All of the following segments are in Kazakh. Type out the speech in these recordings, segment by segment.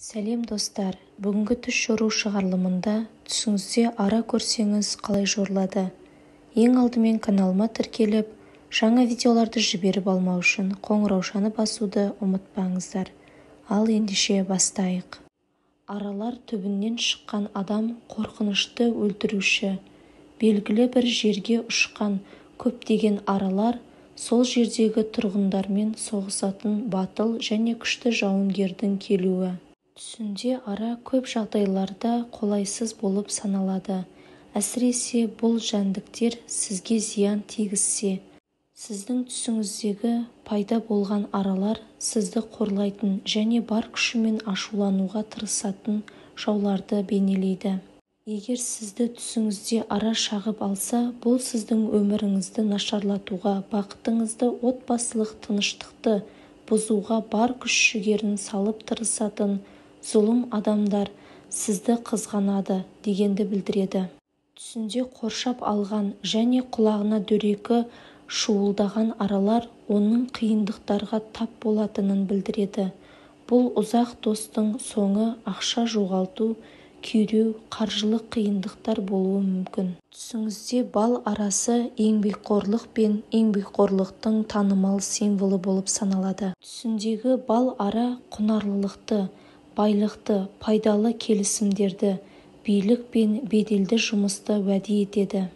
Сәлем достар, бүгінгі түс жору шығарылымында түсіңізде ара көрсеңіз қалай жорылады? Ең алдымен каналыма тіркеліп, жаңа видеоларды жіберіп алмау үшін қоңыраушаны басуды ұмытпаңыздар. Ал ендеше бастайық. Аралар түбінен шыққан адам қорқынышты өлтіруші. Белгілі бір жерге ұшқан көптеген аралар сол жердегі тұрғындармен соғысатын батыл және күшті жауынгердің келуі. Түсінде ара көп жағдайларда қолайсыз болып саналады. Әсіресе бұл жәндіктер сізге зиян тигізсе. Сіздің түсіңіздегі пайда болған аралар сізді қорлайтын және бар күшімен ашулануға тырысатын жауларды бейнелейді. Егер сізді түсіңізде ара шағып алса, бұл сіздің өміріңізді нашарлатуға, бақытыңызды, отбасылық тыныштықты бұзуға бар күш-жігерін салып тырысатын зұлым адамдар сізді қызғанады дегенді білдіреді. Түсінде қоршап алған және құлағына дөрекі шуылдаған аралар оның қиындықтарға тап болатынын білдіреді. Бұл ұзақ достың соңы ақша жоғалту, күйреу, қаржылық қиындықтар болуы мүмкін. Түсіңізде бал арасы еңбекқорлық пен еңбекқорлықтың танымал символы болып саналады. Түсіндегі бал ара құнарлылықты, байлықты, пайдалы келісімдерді, билік пен беделді жұмысты уәде етеді.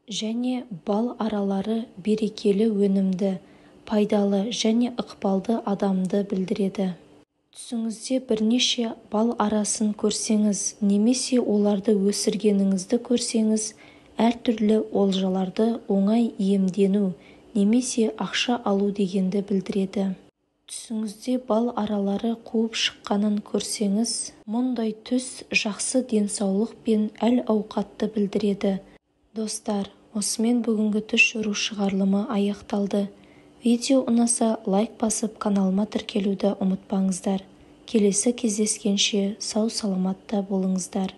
Және бал аралары берекелі, өнімді, пайдалы және ықпалды адамды білдіреді. Түсіңізде бірнеше бал арасын көрсеңіз, немесе оларды өсіргеніңізді көрсеңіз, әртүрлі олжаларды оңай иемдену немесе ақша алу дегенді білдіреді. Түсіңізде бал аралары қуып шыққанын көрсеңіз, мұндай түс жақсы денсаулық пен әл-ауқатты білдіреді. Достар, осымен бүгінгі түс жору шығарылымы аяқталды. Видео ұнаса лайк басып каналыма тіркелуді ұмытпаңыздар. Келесі кездескенше сау саламатта болыңыздар.